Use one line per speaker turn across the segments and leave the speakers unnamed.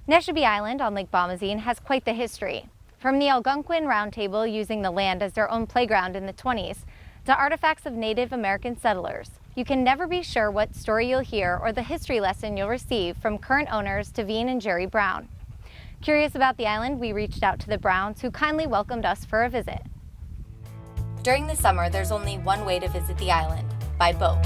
Neshobe Island on Lake Bomoseen has quite the history. From the Algonquin Round Table using the land as their own playground in the 20s, to artifacts of Native American settlers, you can never be sure what story you'll hear or the history lesson you'll receive from current owners Devine and Jerry Brown. Curious about the island, we reached out to the Browns, who kindly welcomed us for a visit. During the summer, there's only one way to visit the island: by boat.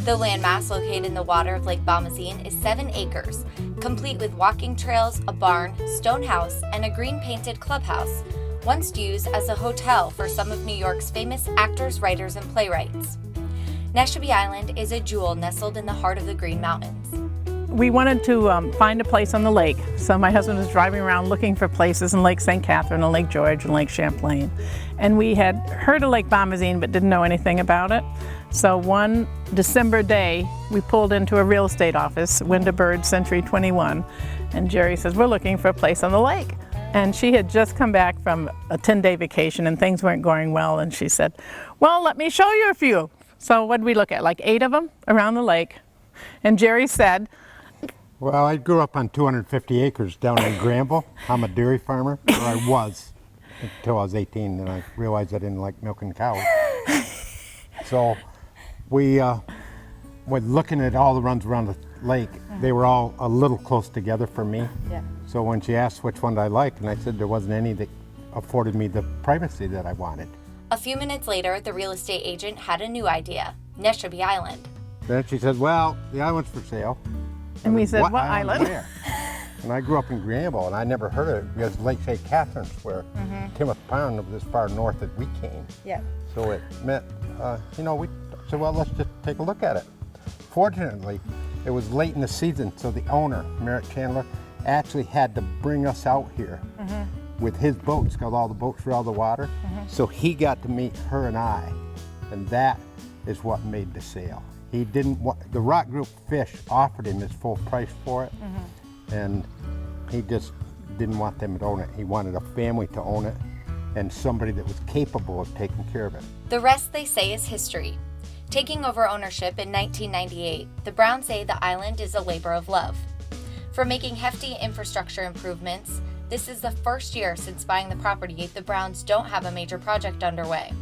The landmass located in the water of Lake Bomoseen is 7 acres, complete with walking trails, a barn, stone house, and a green-painted clubhouse, once used as a hotel for some of New York's famous actors, writers, and playwrights. Neshobe Island is a jewel nestled in the heart of the Green Mountains.
We wanted to find a place on the lake, so my husband was driving around looking for places in Lake St. Catherine and Lake George and Lake Champlain. And we had heard of Lake Bomoseen but didn't know anything about it. So one December day, we pulled into a real estate office, Winterbird Century 21, and Jerry says, "We're looking for a place on the lake." And she had just come back from a 10-day vacation and things weren't going well, and she said, "Well, let me show you a few." So what did we look at? Like 8 of them around the lake. And Jerry said,
"Well, I grew up on 250 acres down in Granville. I'm a dairy farmer, or I was, until I was 18, and I realized I didn't like milking cows. So we were looking at all the runs around the lake. They were all a little close together for me.
Yeah.
So when she asked which one I liked, and I said there wasn't any that afforded me the privacy that I wanted.
A few minutes later, the real estate agent had a new idea: Neshobe Island.
Then she said, "Well, the island's for sale."
and we said, "What island?"
Where? And I grew up in Granville, and I never heard of it because Lake St. Catherine's where Timoth Pond was as far north as we came.
Yeah.
So it meant, we said, well, let's just take a look at it. Fortunately, it was late in the season, so the owner, Merritt Chandler, actually had to bring us out here with his boats, because all the boats were out of the water. So he got to meet her and I, and that is what made the sale. He didn't want, the Rock Group Fish offered him his full price for it, and he just didn't want them to own it. He wanted a family to own it and somebody that was capable of taking care of it.
The rest, they say, is history. Taking over ownership in 1998, the Browns say the island is a labor of love. For making hefty infrastructure improvements, this is the first year since buying the property the Browns don't have a major project underway.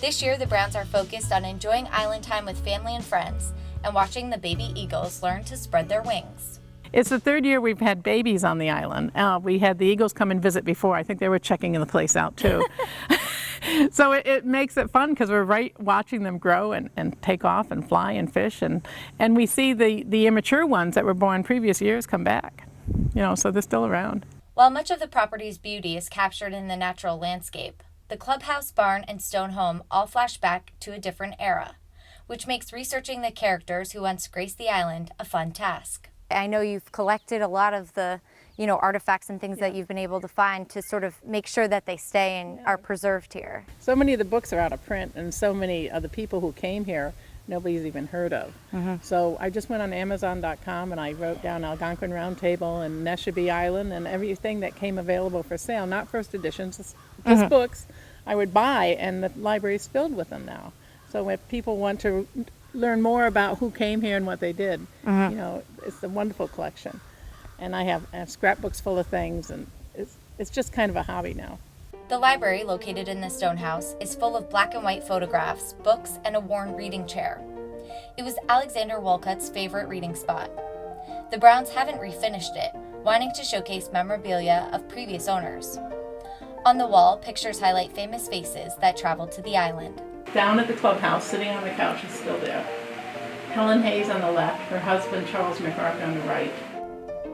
This year, the Browns are focused on enjoying island time with family and friends and watching the baby eagles learn to spread their wings.
It's the 3rd year we've had babies on the island. We had the eagles come and visit before. I think they were checking the place out too. So it makes it fun because we're right watching them grow and take off and fly and fish. And we see the immature ones that were born previous years come back. So they're still around.
While much of the property's beauty is captured in the natural landscape, the clubhouse, barn, and stone home all flash back to a different era, which makes researching the characters who once graced the island a fun task. I know you've collected a lot of the, artifacts and things that you've been able to find to sort of make sure that they stay and are preserved here.
So many of the books are out of print, and so many of the people who came here, nobody's even heard of. So I just went on Amazon.com and I wrote down Algonquin Round Table and Neshobe Island and everything that came available for sale, not first editions, just books I would buy, and the library's filled with them now. So if people want to learn more about who came here and what they did, it's a wonderful collection. And I have scrapbooks full of things, and it's just kind of a hobby now.
The library, located in the stone house, is full of black and white photographs, books, and a worn reading chair. It was Alexander Wolcott's favorite reading spot. The Browns haven't refinished it, wanting to showcase memorabilia of previous owners. On the wall, pictures highlight famous faces that traveled to the island.
Down at the clubhouse, sitting on the couch, is still there. Helen Hayes on the left, her husband Charles McArthur on the right.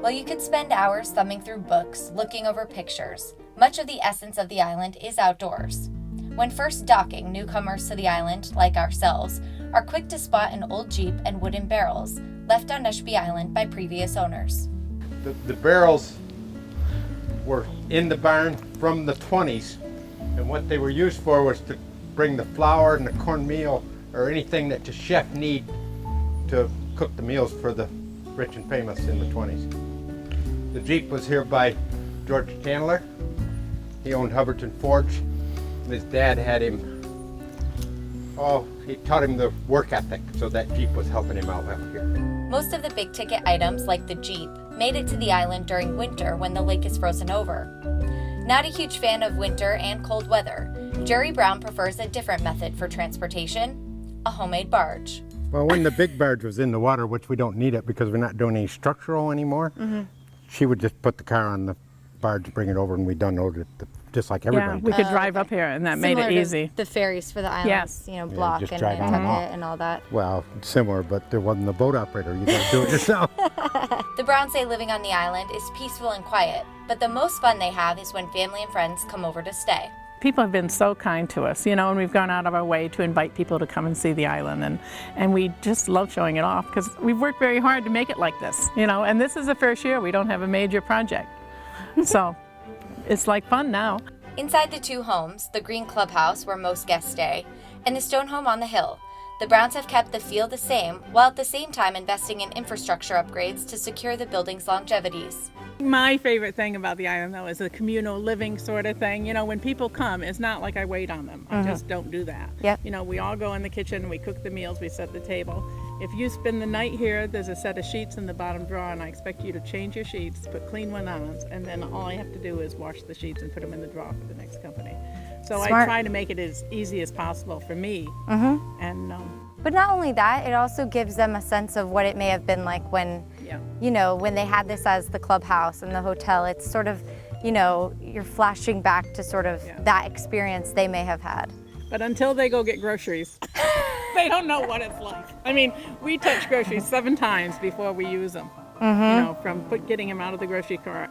While you could spend hours thumbing through books, looking over pictures, much of the essence of the island is outdoors. When first docking, newcomers to the island, like ourselves, are quick to spot an old Jeep and wooden barrels left on Neshobe Island by previous owners.
The barrels were in the barn from the 20s, and what they were used for was to bring the flour and the cornmeal or anything that the chef need to cook the meals for the rich and famous in the 20s. The Jeep was here by George Chandler. He owned Hubbardton Forge. His dad had him, he taught him the work ethic, so that Jeep was helping him out here.
Most of the big ticket items, like the Jeep, made it to the island during winter when the lake is frozen over. Not a huge fan of winter and cold weather, Jerry Brown prefers a different method for transportation, a homemade barge.
Well, when the big barge was in the water, which we don't need it because we're not doing any structural anymore, she would just put the car on the barge, bring it over, and we'd unload it just like everybody
Yeah, we
does.
could drive up here, and that made it easy.
The ferries for the islands,
Yes.
you know, Block
just
and
drive on and off.
Nantucket and all that.
Well, similar, but there wasn't a boat operator. You got to do it yourself.
The Browns say living on the island is peaceful and quiet, but the most fun they have is when family and friends come over to stay.
People have been so kind to us, you know, and we've gone out of our way to invite people to come and see the island, and we just love showing it off because we've worked very hard to make it like this, you know, and this is the first year we don't have a major project. So it's like fun now.
Inside the two homes, the green clubhouse where most guests stay, and the stone home on the hill, the Browns have kept the feel the same while at the same time investing in infrastructure upgrades to secure the building's longevities.
My favorite thing about the island, though, is the communal living sort of thing. You know, when people come, it's not like I wait on them. I just don't do that.
Yep.
You know, we all go in the kitchen, we cook the meals, we set the table. If you spend the night here, there's a set of sheets in the bottom drawer, and I expect you to change your sheets, put clean ones on, and then all I have to do is wash the sheets and put them in the drawer for the next company. So
Smart.
I try to make it as easy as possible for me. And
But not only that, it also gives them a sense of what it may have been like when, you know, when they had this as the clubhouse and the hotel. It's sort of, you know, you're flashing back to sort of that experience they may have had.
But until they go get groceries, they don't know what it's like. I mean, we touch groceries 7 times before we use them. You know, from getting them out of the grocery cart,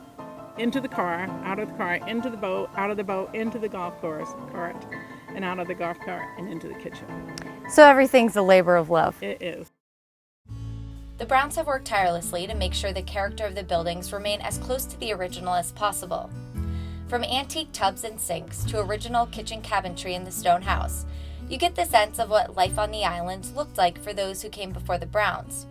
into the car, out of the car, into the boat, out of the boat, into the golf cart, and out of the golf cart and into the kitchen.
So everything's a labor of love.
It is.
The Browns have worked tirelessly to make sure the character of the buildings remain as close to the original as possible. From antique tubs and sinks to original kitchen cabinetry in the stone house, you get the sense of what life on the island looked like for those who came before the Browns.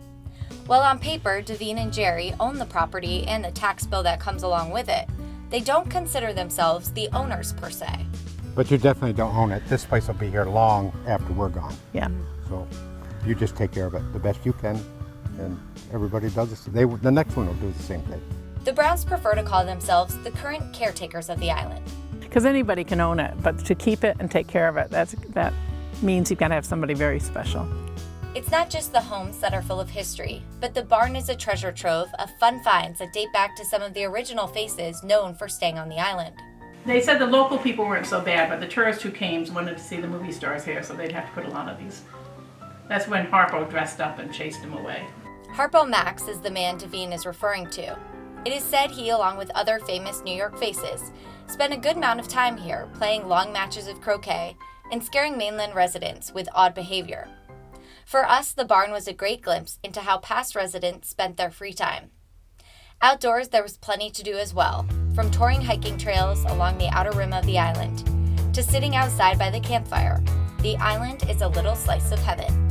While on paper, Devine and Jerry own the property and the tax bill that comes along with it, they don't consider themselves the owners per se.
But you definitely don't own it. This place will be here long after we're gone.
Yeah.
So you just take care of it the best you can, and everybody does this. The next one will do the same thing.
The Browns prefer to call themselves the current caretakers of the island.
Because anybody can own it, but to keep it and take care of it, that means you've got to have somebody very special.
It's not just the homes that are full of history, but the barn is a treasure trove of fun finds that date back to some of the original faces known for staying on the island.
They said the local people weren't so bad, but the tourists who came wanted to see the movie stars here, so they'd have to put a lot of these. That's when Harpo dressed up and chased him away.
Harpo Max is the man Devine is referring to. It is said he, along with other famous New York faces, spent a good amount of time here playing long matches of croquet and scaring mainland residents with odd behavior. For us, the barn was a great glimpse into how past residents spent their free time. Outdoors, there was plenty to do as well, from touring hiking trails along the outer rim of the island to sitting outside by the campfire. The island is a little slice of heaven.